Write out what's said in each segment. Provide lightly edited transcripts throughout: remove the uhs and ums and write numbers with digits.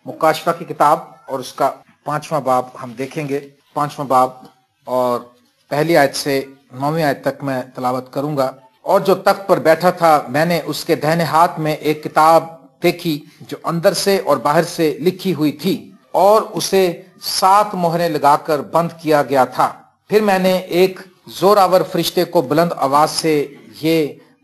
मुकाशफा की किताब और उसका 5वां बाब हम देखेंगे। 5वां बाब और पहली आयत से 9वीं आयत तक मैं तलावत करूंगा। और जो तख्त पर बैठा था मैंने उसके दाहिने हाथ में एक किताब देखी जो अंदर से और बाहर से लिखी हुई थी और उसे 7 मोहरें लगाकर बंद किया गया था। फिर मैंने एक जोरावर फरिश्ते को बुलंद आवाज से ये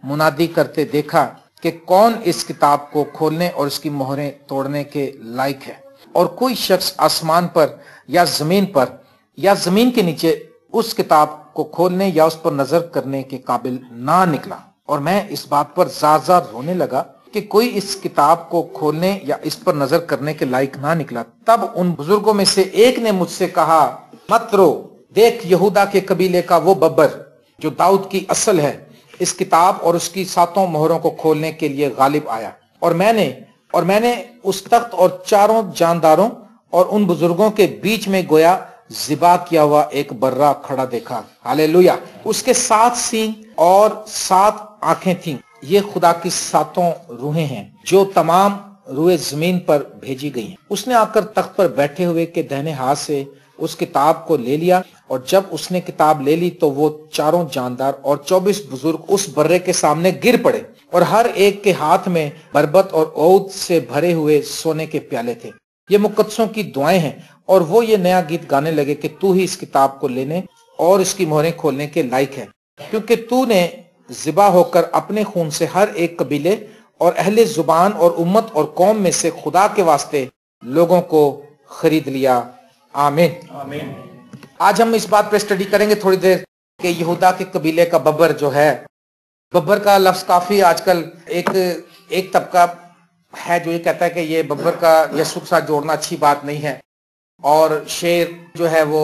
मुनादी करते देखा कि कौन इस किताब को खोलने और इसकी मोहरें तोड़ने के लायक है। और कोई शख्स आसमान पर या जमीन पर या जमीन के नीचे उस किताब को खोलने या उस पर नजर करने के काबिल ना निकला। और मैं इस बात पर जार रोने लगा कि कोई इस किताब को खोलने या इस पर नजर करने के लायक ना निकला। तब उन बुजुर्गों में से एक ने मुझसे कहा, मत रो, देख यहूदा के कबीले का वो बब्बर जो दाऊद की असल है इस किताब और उसकी 7 मोहरों को खोलने के लिए गालिब आया। और मैंने उस तख्त और 4 जानदारों और उन बुजुर्गों के बीच में गोया ज़िबा किया हुआ एक बर्रा खड़ा देखा। हालेलुया। उसके 7 सींग और 7 आंखें थीं। ये खुदा की 7 रूहें हैं जो तमाम रूहे जमीन पर भेजी गई हैं। उसने आकर तख्त पर बैठे हुए के दाहिने हाथ से उस किताब को ले लिया और जब उसने किताब ले ली तो वो 4 जानदार और 24 बुजुर्ग उस बर्रे के सामने गिर पड़े और हर एक के हाथ में बरबत और औद से भरे हुए सोने के प्याले थे। ये मुकद्दसों की दुआएं हैं। और वो ये नया गीत गाने लगे कि तू ही इस किताब को लेने और इसकी मोहरें खोलने के लायक है, क्योंकि तूने ज़िबा होकर अपने खून से हर एक कबीले और अहले जुबान और उम्मत और कौम में से खुदा के वास्ते लोगों को खरीद लिया। आमीन। आमीन। आज हम इस बात पे स्टडी करेंगे थोड़ी देर कि यहूदा के कबीले का बब्बर जो है, बब्बर का लफ्ज काफी आजकल एक तबका है जो ये कहता है कि ये बब्बर का यीशु के साथ जोड़ना अच्छी बात नहीं है। और शेर जो है वो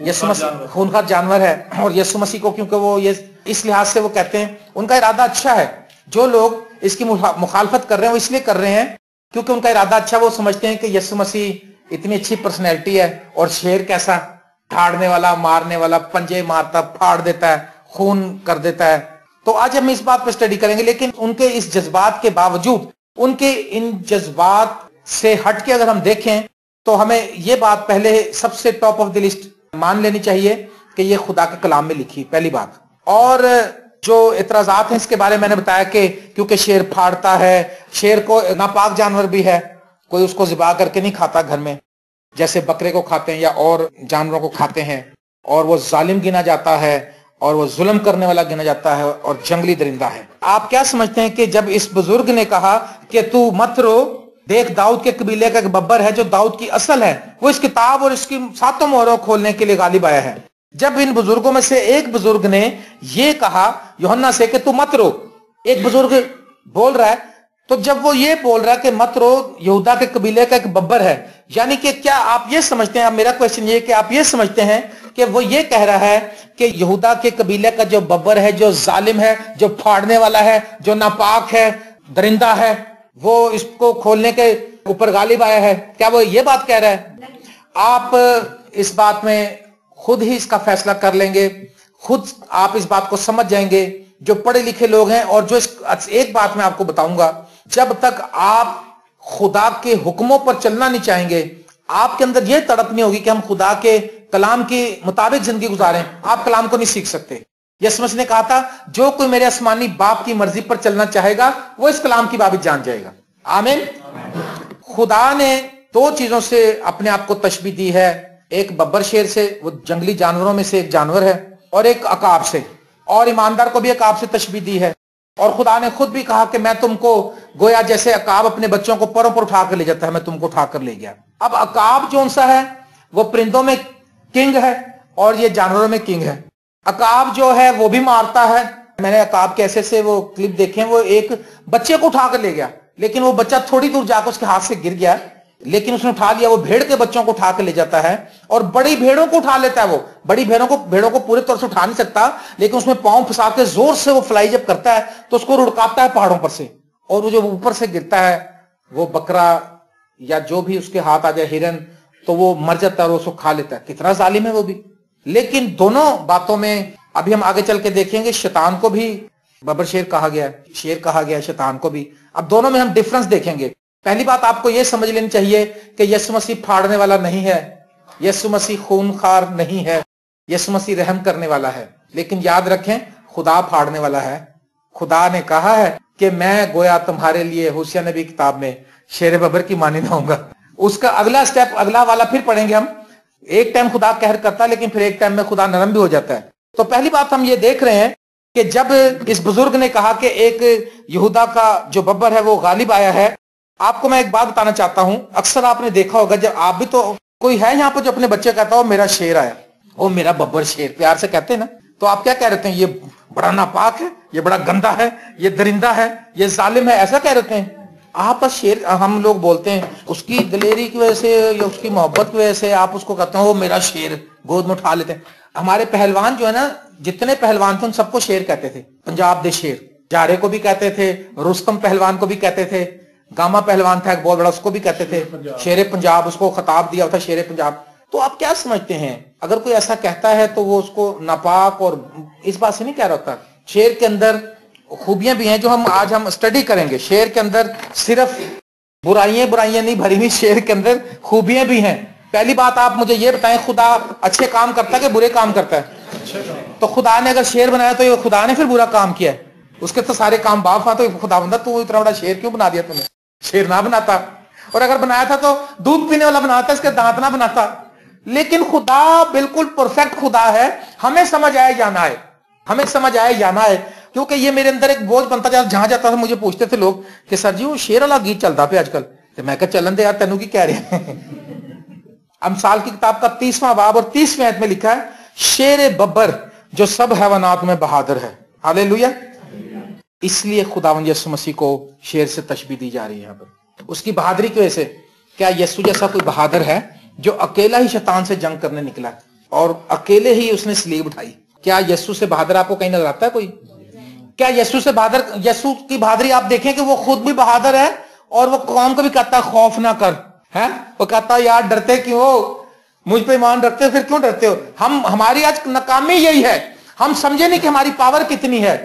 यीशु मसीह खूनखार जानवर है और यीशु मसीह को क्योंकि वो ये इस लिहाज से वो कहते हैं उनका इरादा अच्छा है। जो लोग इसकी मुखालफत कर रहे हैं वो इसलिए कर रहे हैं क्योंकि उनका इरादा अच्छा, वो समझते हैं कि यीशु मसीह इतनी अच्छी पर्सनैलिटी है और शेर कैसा ठाड़ने वाला, मारने वाला, पंजे मारता, फाड़ देता है, खून कर देता है। तो आज हम इस बात पर स्टडी करेंगे। लेकिन उनके इस जज्बात के बावजूद, उनके इन जज्बात से हट के अगर हम देखें तो हमें ये बात पहले सबसे टॉप ऑफ द लिस्ट मान लेनी चाहिए कि ये खुदा के कलाम में लिखी, पहली बात। और जो इतराजात हैं इसके बारे में मैंने बताया कि क्योंकि शेर फाड़ता है, शेर को नापाक जानवर भी है, कोई उसको ज़िबा करके नहीं खाता घर में जैसे बकरे को खाते हैं या और जानवरों को खाते हैं, और वो जालिम गिना जाता है और वो जुल्म करने वाला गिना जाता है और जंगली दरिंदा है। आप क्या समझते हैं कि जब इस बुजुर्ग ने कहा कि तू मत रो, देख दाऊद के कबीले का एक बब्बर है जो दाऊद की असल है, वो इस किताब और इसकी 7 मोहरों खोलने के लिए गालिब आया है। जब इन बुजुर्गों में से एक बुजुर्ग ने ये कहा यूहन्ना से कि तू मत रो, एक बुजुर्ग बोल रहा है, तो जब वो ये बोल रहा है कि मत रो, यहूदा के कबीले का एक बब्बर है, यानी कि क्या आप ये समझते हैं, मेरा क्वेश्चन ये कि आप ये समझते हैं कि वो ये कह रहा है कि यहूदा के कबीले का जो बब्बर है, जो जालिम है, जो फाड़ने वाला है, जो नापाक है, दरिंदा है, वो इसको खोलने के ऊपर गालिब आया है? क्या वो ये बात कह रहा है? आप इस बात में खुद ही इसका फैसला कर लेंगे, खुद आप इस बात को समझ जाएंगे जो पढ़े लिखे लोग हैं। और जो एक बात मैं आपको बताऊंगा, जब तक आप खुदा के हुक्मों पर चलना नहीं चाहेंगे, आपके अंदर यह तड़प नहीं होगी कि हम खुदा के कलाम के मुताबिक जिंदगी गुजारें, आप कलाम को नहीं सीख सकते। यीशु मसीह ने कहा था जो कोई मेरे आसमानी बाप की मर्जी पर चलना चाहेगा वो इस कलाम की बाबित जान जाएगा। आमीन। खुदा ने 2 चीजों से अपने आप को तशबीह दी है, एक बब्बर शेर से, वो जंगली जानवरों में से एक जानवर है, और एक अकाब से, और ईमानदार को भी अकाब से तशबीह दी है। और खुदा ने खुद भी कहा कि मैं तुमको गोया जैसे अकाब अपने बच्चों को परों पर उठाकर ले जाता है, मैं तुमको उठाकर ले गया। अब अकाब जो सा है वो परिंदों में किंग है और ये जानवरों में किंग है। अकाब जो है वो भी मारता है। मैंने अकाब के ऐसे से वो क्लिप देखे, वो एक बच्चे को उठाकर ले गया, लेकिन वो बच्चा थोड़ी दूर जाकर उसके हाथ से गिर गया, लेकिन उसने उठा लिया। वो भेड़ के बच्चों को उठा के ले जाता है और बड़ी भेड़ों को उठा लेता है। वो बड़ी भेड़ों को पूरे तौर से उठा नहीं सकता, लेकिन उसमें पांव फंसा के जोर से वो फ्लाई जब करता है तो उसको रुड़काता है पहाड़ों पर से, और वो जो ऊपर से गिरता है वो बकरा या जो भी उसके हाथ आ जाए, हिरन, तो वो मर जाता है और उसको खा लेता है। कितना जालिम है वो भी। लेकिन दोनों बातों में अभी हम आगे चल के देखेंगे, शैतान को भी बब्बर शेर कहा गया है, शेर कहा गया है शैतान को भी। अब दोनों में हम डिफरेंस देखेंगे। पहली बात आपको यह समझ लेनी चाहिए कि यीशु मसीह फाड़ने वाला नहीं है, यीशु मसीह खूनखार नहीं है, यीशु मसीह रहम करने वाला है। लेकिन याद रखें, खुदा फाड़ने वाला है। खुदा ने कहा है कि मैं गोया तुम्हारे लिए, होशिया नबी किताब में, शेर बब्बर की मानी होऊंगा। उसका अगला स्टेप, अगला वाला फिर पढ़ेंगे हम। एक टाइम खुदा कहर करता है, लेकिन फिर एक टाइम में खुदा नरम भी हो जाता है। तो पहली बात हम ये देख रहे हैं कि जब इस बुजुर्ग ने कहा कि एक यहूदा का जो बब्बर है वो गालिब आया है, आपको मैं एक बात बताना चाहता हूं। अक्सर आपने देखा होगा, जब आप भी, तो कोई है यहाँ पर जो अपने बच्चे कहता हो मेरा शेर आया, ओ मेरा बब्बर शेर, प्यार से कहते हैं ना, तो आप क्या कह रहे हैं? ये बड़ा नापाक है, ये बड़ा गंदा है, ये दरिंदा है, ये जालिम है, ऐसा कह रहे हैं आप? बस शेर हम लोग बोलते हैं, उसकी दिलेरी की वजह से या उसकी मोहब्बत की वजह से आप उसको कहते हैं ओ मेरा शेर, गोद में उठा लेते हैं। हमारे पहलवान जो है ना, जितने पहलवान थे उन सबको शेर कहते थे। पंजाब दे शेर, जारे को भी कहते थे, रुस्तम पहलवान को भी कहते थे, गामा पहलवान था एक बहुत बड़ा, उसको भी कहते थे शेर पंजाब, उसको खिताब दिया था शेर पंजाब। तो आप क्या समझते हैं, अगर कोई ऐसा कहता है तो वो उसको नापाक और इस बात से नहीं कह रहा होता। शेर के अंदर खूबियां भी हैं जो आज हम स्टडी करेंगे। शेर के अंदर सिर्फ बुराइयां नहीं भरी हुई, शेर के अंदर खूबियां भी हैं। पहली बात आप मुझे ये बताएं, खुदा अच्छे काम करता है कि बुरे काम करता है? तो खुदा ने अगर शेर बनाया तो ये खुदा ने फिर बुरा काम किया है? उसके तो सारे काम बाप था, तो खुदा बंदा तू इतना बड़ा शेर क्यों बना दिया तूने? शेर ना बनाता, और अगर बनाया था तो दूध पीने वाला बनाता, इसके दांत ना बनाता। लेकिन खुदा बिल्कुल परफेक्ट खुदा है। हमें समझ आए जाना है, हमें समझ आए जाना है, क्योंकि ये मेरे अंदर एक बोझ बनता जाता। जहां जाता था मुझे पूछते थे लोग कि सर जी वो शेर वाला गीत चलता पे आजकल, तो मैं कहा चलन दे यार, तेनू की कह रहे हैं। अमसाल की किताब का 30वां बाब और 30वें आयत में लिखा है, शेर बब्बर जो सब हैवानात में बहादुर है। हालेलुया। इसलिए खुदावंद यीशु मसीह को शेर से तशबीह दी जा रही है यहाँ पर, उसकी बहादुरी की वजह से। क्या यीशु जैसा कोई बहादुर है जो अकेला ही शैतान से जंग करने निकला और अकेले ही उसने स्लीब उठाई? क्या यीशु से बहादुर आपको कहीं नजर आता है कोई? क्या यीशु से बहादुर, यीशु की बहादुरी आप देखें कि वो खुद भी बहादुर है और वो कौम को भी कहता है खौफ ना कर, है? वो कहता है यार डरते क्यों हो, मुझ पे ईमान रखते हो, फिर क्यों डरते हो? हमारी आज नाकामी यही है, हम समझे नहीं कि हमारी पावर कितनी है।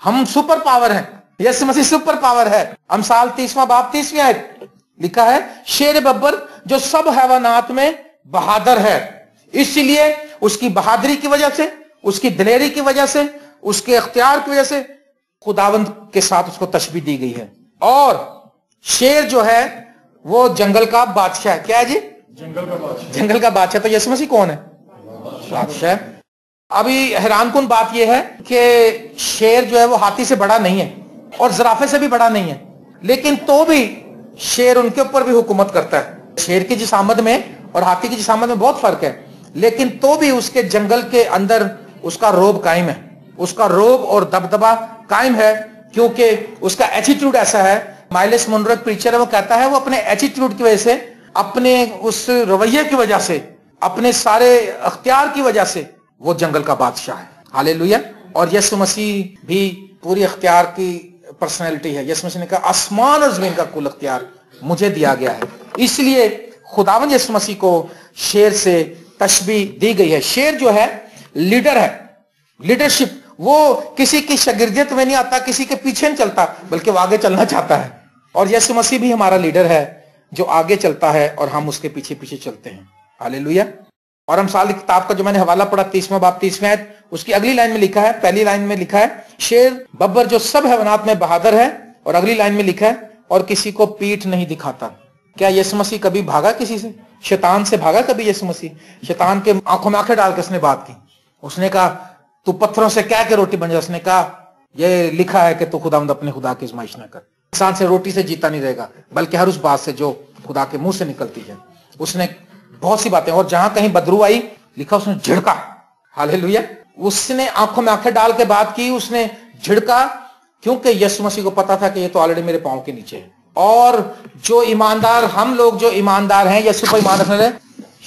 हम सुपर पावर हैं, यीशु मसीह सुपर पावर है। अमसाल 30वां बाब 30वीं आयत लिखा है, शेर बब्बर जो सब हैवानात में बहादुर है। इसलिए उसकी बहादुरी की वजह से, उसकी दिलेरी की वजह से, उसके इख्तियार की वजह से खुदावंद के साथ उसको तशबीह दी गई है। और शेर जो है वो जंगल का बादशाह है। क्या है जी? जंगल का बादशाह। जंगल का बादशाह। तो यीशु मसीह कौन है? बादशाह। अभी हैरानकुन बात यह है कि शेर जो है वो हाथी से बड़ा नहीं है और ज़राफे से भी बड़ा नहीं है, लेकिन तो भी शेर उनके ऊपर भी हुकूमत करता है। शेर की जिसामत में और हाथी की जिसामत में बहुत फर्क है, लेकिन तो भी उसके जंगल के अंदर उसका रोब कायम है, उसका रोब और दबदबा कायम है, क्योंकि उसका एटीट्यूड ऐसा है। माइलस मुनरो एक प्रीचर है, वो कहता है वो अपने एटीट्यूड की वजह से, अपने उस रवैये की वजह से, अपने सारे अख्तियार की वजह से वो जंगल का बादशाह है। हालेलुया। और यीशु मसीह भी पूरी अख्तियार की पर्सनैलिटी है। यीशु मसीह ने कहा आसमान और जमीन का कुल अख्तियार मुझे दिया गया है। इसलिए खुदावंद यीशु मसीह को शेर से तशबीह दी गई है। शेर जो है लीडर है, लीडरशिप। वो किसी की शागिर्दियत में नहीं आता, किसी के पीछे नहीं चलता, बल्कि वो आगे चलना चाहता है। और यीशु मसीह भी हमारा लीडर है जो आगे चलता है और हम उसके पीछे पीछे चलते हैं। हालेलुया। और अमसाल की किताब का जो मैंने हवाला पढ़ा 30वां बाब 30वें आयत, उसकी अगली लाइन में लिखा है, पहली लाइन में लिखा है शेर बब्बर जो सब हैवानात में बहादुर है, और अगली लाइन में लिखा है और किसी को पीठ नहीं दिखाता। क्या यीशु मसीह कभी भागा किसी से? शैतान से भागा कभी यीशु मसीह? शैतान के आंखों में आंखें डाल के उसने बात की। उसने कहा तू पत्थरों से क्या के रोटी बन जा। उसने कहा ये लिखा है कि तू खुदावंद अपने खुदा की आजमाइश ना कर। इंसान से रोटी से जीता नहीं रहेगा, बल्कि हर उस बात से जो खुदा के मुंह से निकलती है। उसने बहुत सी बातें, और जहां कहीं बदरू आई लिखा उसने झिड़का। हालेलुया। उसने आंखों में आंखें डाल के बात की, उसने झिड़का, क्योंकि यीशु मसीह को पता था कि ये तो ऑलरेडी मेरे पांव के नीचे है। और जो ईमानदार, हम लोग जो ईमानदार हैं, यीशु को ईमान रखने वाले,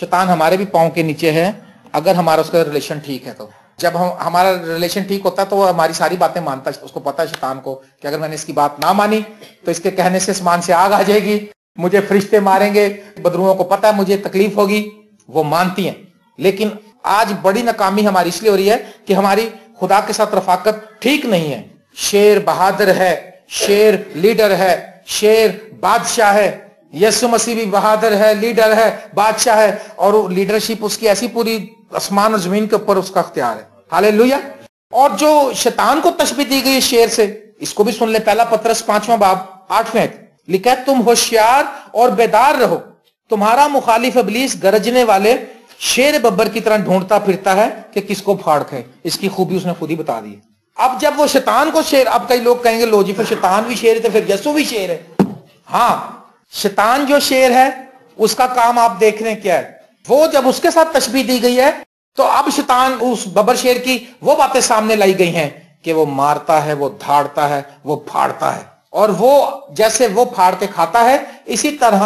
शैतान हमारे भी पांव के नीचे है, अगर हमारा उसका रिलेशन ठीक है। तो जब हमारा रिलेशन ठीक होता है तो वो हमारी सारी बातें मानता है। उसको पता है शैतान को कि अगर मैंने इसकी बात ना मानी तो इसके कहने से आसमान से आग आ जाएगी, मुझे फरिश्ते मारेंगे, बदरुओं को पता है मुझे तकलीफ होगी। वो मानती हैं। लेकिन आज बड़ी नाकामी हमारी इसलिए हो रही है कि हमारी खुदा के साथ रफाकत ठीक नहीं है। शेर बहादुर है, शेर लीडर है, शेर बादशाह है, यीशु मसीह भी बहादुर है, लीडर है, बादशाह है, और लीडरशिप उसकी ऐसी पूरी आसमान और जमीन के ऊपर उसका अख्तियार है। हालेलुया। और जो शैतान को तशबीह दी गई है शेर से, इसको भी सुन ले। पहला पतरस 5वां बाब 8वें आयत लिखा है, तुम होशियार और बेदार रहो, तुम्हारा मुखालिफ इब्लीस गरजने वाले शेर बब्बर की तरह ढूंढता फिरता है कि किसको फाड़ खाए। इसकी खूबी उसने खुद ही बता दी। अब जब वो शैतान को शेर, अब कई लोग कहेंगे लो जी फिर शैतान भी शेर है तो फिर यीशु भी शेर है। हाँ, शैतान जो शेर है उसका काम आप देख रहे हैं क्या है। वो जब उसके साथ तशबीह दी गई है तो अब शैतान उस बब्बर शेर की वो बातें सामने लाई गई हैं कि वो मारता है, वो धाड़ता है, वो फाड़ता है, और वो जैसे वो फाड़ के खाता है इसी तरह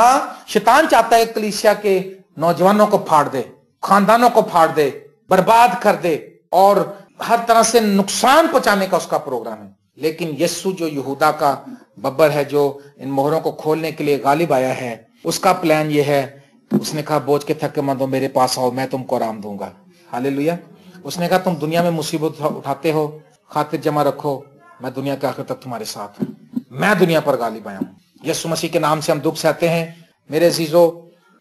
शैतान चाहता है कलीसिया के नौजवानों को फाड़ दे, खानदानों को फाड़ दे, बर्बाद कर दे, और हर तरह से नुकसान पहुंचाने का उसका प्रोग्राम है। लेकिन यीशु जो यहूदा का बब्बर है, जो इन मोहरों को खोलने के लिए गालिब आया है, उसका प्लान ये है, उसने कहा बोझ के थके मंदो मेरे पास आओ, मैं तुमको आराम दूंगा। हालेलुया। उसने कहा तुम दुनिया में मुसीबत उठाते हो, खातिर जमा रखो, मैं दुनिया के आखिर तक तुम्हारे साथ हूं, मैं दुनिया पर गालिब आया हूं। यीशु मसीह के नाम से हम दुख सहते हैं मेरे अजीजों।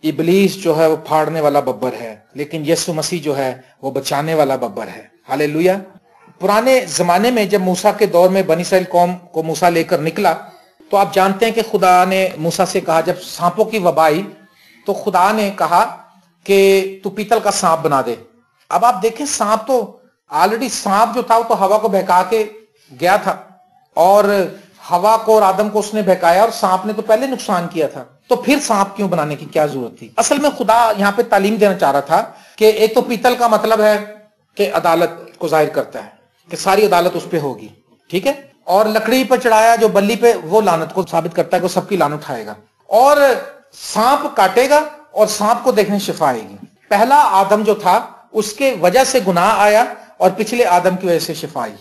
इब्लीस जो है वो फाड़ने वाला बब्बर है, लेकिन यीशु मसीह जो है वो बचाने वाला बब्बर है। हालेलुया। पुराने जमाने में जब मूसा के दौर में बनी इस्राएल कौम को मूसा लेकर निकला, तो आप जानते हैं कि खुदा ने मूसा से कहा, जब सांपों की वबा आई तो खुदा ने कहा कि तू पीतल का सांप बना दे। अब आप देखें, सांप तो ऑलरेडी, सांप जो था वो तो हवा को बहका के गया था, और हवा को और आदम को उसने बहकाया, और सांप ने तो पहले नुकसान किया था, तो फिर सांप क्यों बनाने की क्या जरूरत थी। असल में खुदा यहां पे तालीम देना चाह रहा था कि एक तो पीतल का मतलब है कि अदालत को जाहिर करता है कि सारी अदालत उस पर होगी, ठीक है, और लकड़ी पर चढ़ाया जो बल्ली पे, वो लानत को साबित करता है कि सबकी लानत उठाएगा, और सांप काटेगा और सांप को देखने शिफा आएगी। पहला आदम जो था उसके वजह से गुनाह आया, और पिछले आदम की वजह से शिफा आई।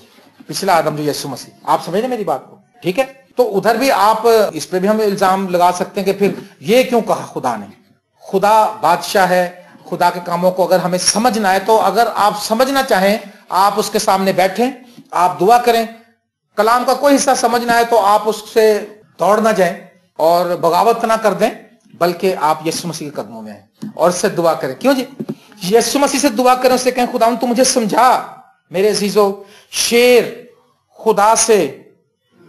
पिछला आदम जो यीशु मसीह, आप समझ रहे मेरी बात को, ठीक है। तो उधर भी आप इस पे भी हम इल्जाम लगा सकते हैं कि फिर ये क्यों कहा खुदा ने। खुदा बादशाह है, खुदा के कामों को अगर हमें समझना है, तो अगर आप समझना चाहें, आप उसके सामने बैठें, आप दुआ करें। कलाम का कोई हिस्सा समझना है तो आप उससे दौड़ ना जाएं और बगावत ना कर दें, बल्कि आप यीशु मसीह के कदमों में आए और उससे दुआ करें। क्यों जी? यीशु मसीह से दुआ करें, उससे कहें खुदा तू मुझे समझा। मेरे अजीजों, शेर खुदा से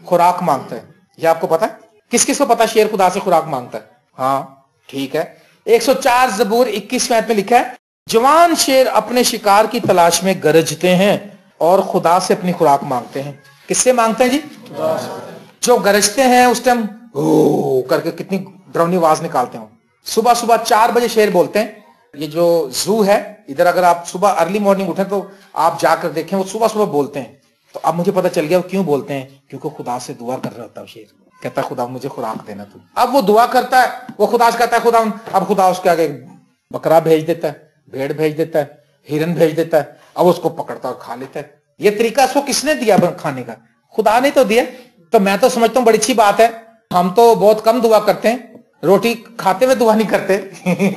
खुराक मांगता है, ये आपको पता है? किस किस को पता शेर खुदा से खुराक मांगता है? हाँ, ठीक है। 104 जबूर 21वें आयत में लिखा है, जवान शेर अपने शिकार की तलाश में गरजते हैं और खुदा से अपनी खुराक मांगते हैं। किससे मांगते हैं जी? जो गरजते हैं उस टाइम ओ करके कितनी डरावनी आवाज निकालते हैं। सुबह सुबह 4 बजे शेर बोलते हैं। ये जो जू है इधर, अगर आप सुबह अर्ली मॉर्निंग उठे तो आप जाकर देखें, वो सुबह सुबह बोलते हैं। तो अब मुझे पता चल गया वो क्यों बोलते हैं, क्योंकि खुदा से दुआ कर रहा होता है शेर। कहता है खुदा मुझे खुराक देना तू। अब वो दुआ करता है, वो खुदा से कहता है खुदा, अब खुदा उसके आगे बकरा भेज देता है, भेड़ भेज देता है, हिरन भेज देता है, अब उसको पकड़ता और खा लेता है। ये तरीका इसको किसने दिया खाने का? खुदा ने तो दिया। तो मैं तो समझता हूँ बड़ी अच्छी बात है। हम तो बहुत कम दुआ करते हैं, रोटी खाते हुए दुआ नहीं करते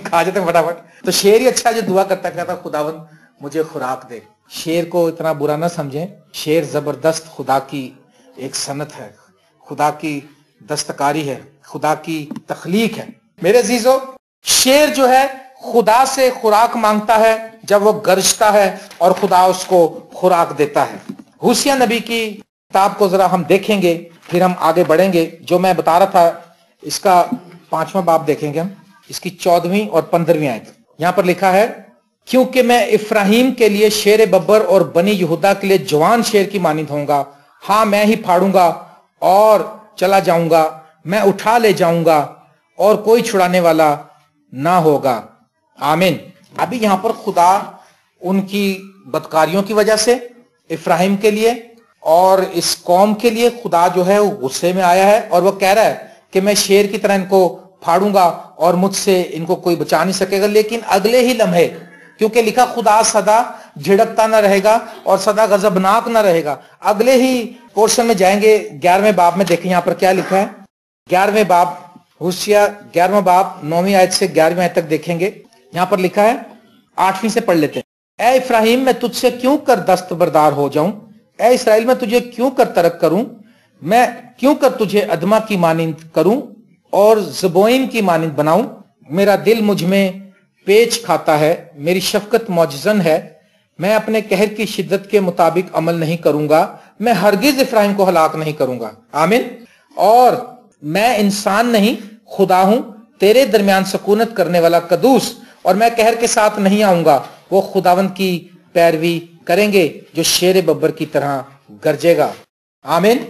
खा जाते फटाफट। तो शेर ही अच्छा जो दुआ करता है, कहता खुदावन मुझे खुराक दे। शेर को इतना बुरा ना समझें, शेर जबरदस्त खुदा की एक सनत है, खुदा की दस्तकारी है, खुदा की तख्लीक है। मेरे अजीजों, शेर जो है खुदा से खुराक मांगता है जब वो गरजता है और खुदा उसको खुराक देता है। होशिया नबी की किताब को जरा हम देखेंगे, फिर हम आगे बढ़ेंगे। जो मैं बता रहा था इसका 5वां बाब देखेंगे हम, इसकी 14वीं और 15वीं आयत। यहां पर लिखा है, क्योंकि मैं इफ्राहिम के लिए शेर बब्बर और बनी यहूदा के लिए जवान शेर की मानिंद होऊंगा। हाँ, मैं ही फाड़ूंगा और चला जाऊंगा, मैं उठा ले जाऊंगा और कोई छुड़ाने वाला ना होगा। आमीन। अभी यहां पर खुदा उनकी बदकारियों की वजह से इफ्राहिम के लिए और इस कौम के लिए खुदा जो है वो गुस्से में आया है, और वो कह रहा है कि मैं शेर की तरह इनको फाड़ूंगा और मुझसे इनको कोई बचा नहीं सकेगा। लेकिन अगले ही लम्हे, क्योंकि लिखा खुदा सदा झिड़कता ना रहेगा और सदा गजबनाक ना रहेगा। अगले ही पोर्शन में जाएंगे, 11वें बाब में देखें यहां पर क्या लिखा है। 11वें बाब, होशिया 11वां बाब 9वीं आयत से 11वीं आयत तक देखेंगे। यहां पर लिखा है, 8वीं से पढ़ लेते हैं। ए इफ्राहिम, मैं तुझसे क्यों कर दस्तबरदार हो जाऊं? ए इसराइल, मैं तुझे क्यों कर तरक करूं? मैं क्यों कर तुझे अदमा की मानिंद करूं और ज़बोइन की मानिंद बनाऊं। मेरा दिल मुझ में पेच खाता है, मेरी शफकत मौजज़न है। मैं अपने कहर की शिद्दत के मुताबिक अमल नहीं करूंगा, मैं हरगिज इफ्राहिम को हलाक नहीं करूंगा। आमीन। और मैं इंसान नहीं खुदा हूं, तेरे दरमियान सकूनत करने वाला कदूस, और मैं कहर के साथ नहीं आऊंगा। वो खुदावंद की पैरवी करेंगे जो शेर बब्बर की तरह गरजेगा। आमीन।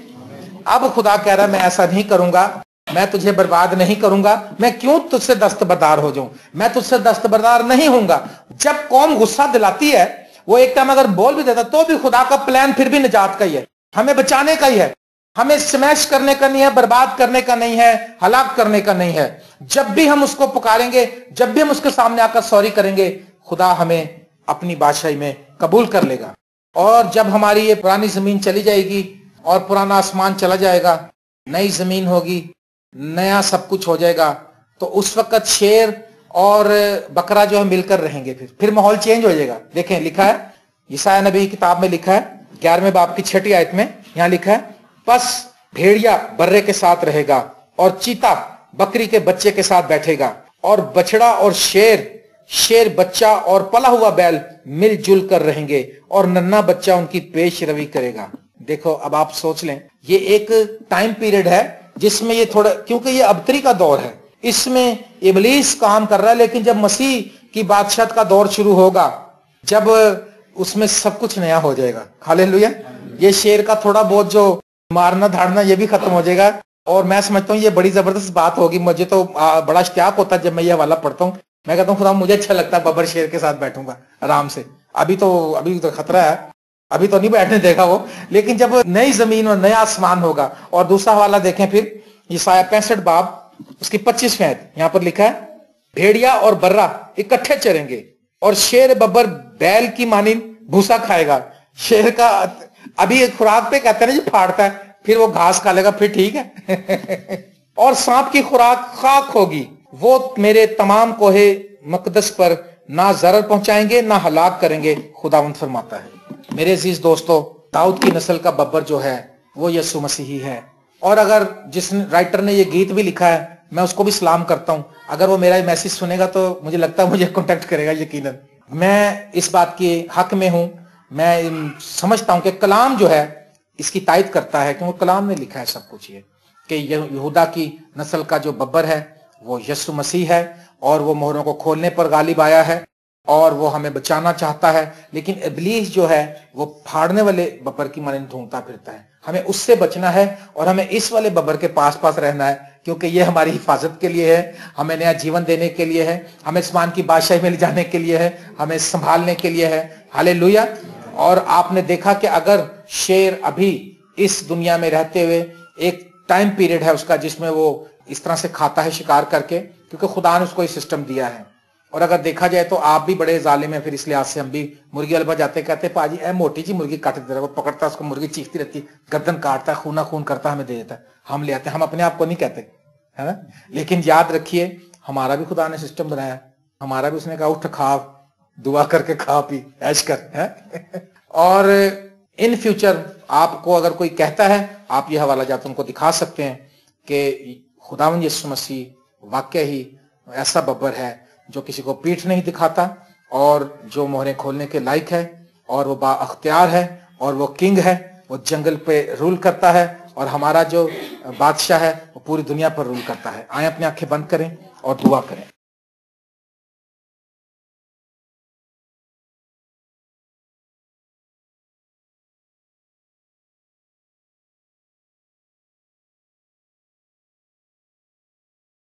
अब खुदा कह रहा है मैं ऐसा नहीं करूंगा, मैं तुझे बर्बाद नहीं करूंगा। मैं क्यों तुझसे दस्तबरदार हो जाऊं, मैं तुझसे दस्तबरदार नहीं होऊंगा। जब कौम गुस्सा दिलाती है, वो एक टाइम अगर बोल भी देता तो भी खुदा का प्लान फिर भी निजात का ही है, हमें बचाने का ही है, हमें स्मैश करने का नहीं है, बर्बाद करने का नहीं है, हलाक करने का नहीं है। जब भी हम उसको पुकारेंगे, जब भी हम उसके सामने आकर सॉरी करेंगे, खुदा हमें अपनी बादशाही में कबूल कर लेगा। और जब हमारी ये पुरानी जमीन चली जाएगी और पुराना आसमान चला जाएगा, नई जमीन होगी, नया सब कुछ हो जाएगा, तो उस वक्त शेर और बकरा जो है मिलकर रहेंगे। फिर माहौल चेंज हो जाएगा। देखें लिखा है यशायाह नबी की किताब में, लिखा है 11वें बाब की 6ठी आयत में, यहां लिखा है बस भेड़िया बर्रे के साथ रहेगा और चीता बकरी के बच्चे के साथ बैठेगा, और बछड़ा और शेर बच्चा और पला हुआ बैल मिलजुल कर रहेंगे, और नन्हा बच्चा उनकी पेश रवी करेगा। देखो अब आप सोच लें, ये एक टाइम पीरियड है जिसमें ये थोड़ा, क्योंकि ये अबतरी का दौर है, इसमें इब्लीस काम कर रहा है, लेकिन जब मसीह की बादशाह का दौर शुरू होगा, जब उसमें सब कुछ नया हो जाएगा। हालेलुया। ये शेर का थोड़ा बहुत जो मारना धाड़ना ये भी खत्म हो जाएगा। और मैं समझता हूँ ये बड़ी जबरदस्त बात होगी। मुझे तो बड़ा इश्तियाक होता है जब मैं ये हवाला पढ़ता हूँ। मैं कहता हूँ खुदा मुझे अच्छा लगता है बब्बर शेर के साथ बैठूंगा आराम से। अभी तो खतरा है, अभी तो नहीं बैठने देगा वो, लेकिन जब नई जमीन और नया आसमान होगा। और दूसरा हवाला देखें फिर यशायाह 65 बाब उसकी 25वीं आयत, यहां पर लिखा है भेड़िया और बर्रा इकट्ठे चरेंगे और शेर बब्बर बैल की मानिंद भूसा खाएगा। शेर का अभी एक खुराक पे कहते हैं ना जो फाड़ता है, फिर वो घास खा लेगा, फिर ठीक है। और सांप की खुराक खाक होगी, वो मेरे तमाम कोहे मकदस पर ना जरर पहुंचाएंगे ना हलाक करेंगे, खुदावंद फरमाता है। मेरे अजीज दोस्तों, दाऊद की नस्ल का बब्बर जो है वो यसु मसीही है। और अगर जिस राइटर ने ये गीत भी लिखा है, मैं उसको भी सलाम करता हूं। अगर वो मेरा मैसेज सुनेगा तो मुझे लगता है मुझे कांटेक्ट करेगा यकीनन। मैं इस बात के हक में हूं। मैं समझता हूं कि कलाम जो है इसकी तायद करता है, क्योंकि कलाम में लिखा है सब कुछ ये कि यहूदा की नस्ल का जो बब्बर है वो यसु मसीह है, और वो मोहरों को खोलने पर गालिब आया है, और वो हमें बचाना चाहता है। लेकिन इब्लीस जो है वो फाड़ने वाले बब्बर की मानिंद ढूंढता फिरता है। हमें उससे बचना है और हमें इस वाले बब्बर के पास रहना है, क्योंकि ये हमारी हिफाजत के लिए है, हमें नया जीवन देने के लिए है, हमें आसमान की बादशाही में ले जाने के लिए है, हमें संभालने के लिए है। हालेलुया। और आपने देखा कि अगर शेर अभी इस दुनिया में रहते हुए एक टाइम पीरियड है उसका जिसमें वो इस तरह से खाता है शिकार करके, क्योंकि खुदा ने उसको ये सिस्टम दिया है। और अगर देखा जाए तो आप भी बड़े जालिम हैं, फिर इस लिहाज से हम भी मुर्गी अलबा जाते कहते पाजी ए मोटी जी मुर्गी काट देता है, वो पकड़ता है उसको, मुर्गी चीखती रहती, गर्दन काटता है, खूना खून करता है, हमें दे देता है, हम ले आते हैं। हम अपने आप को नहीं कहते, है ना। लेकिन याद रखिए हमारा भी खुदा ने सिस्टम बनाया, हमारा भी उसने कहा उठ खा, दुआ करके खा पी ऐश कर, है। और इन फ्यूचर आपको अगर कोई कहता है, आप ये हवाला जात उनको दिखा सकते हैं कि खुदावंद यीशु मसीह वाकई ही ऐसा बब्बर है जो किसी को पीठ नहीं दिखाता, और जो मोहरें खोलने के लायक है, और वो बाअख्तियार है, और वो किंग है, वो जंगल पे रूल करता है, और हमारा जो बादशाह है वो पूरी दुनिया पर रूल करता है। आए अपनी आंखें बंद करें और दुआ करें।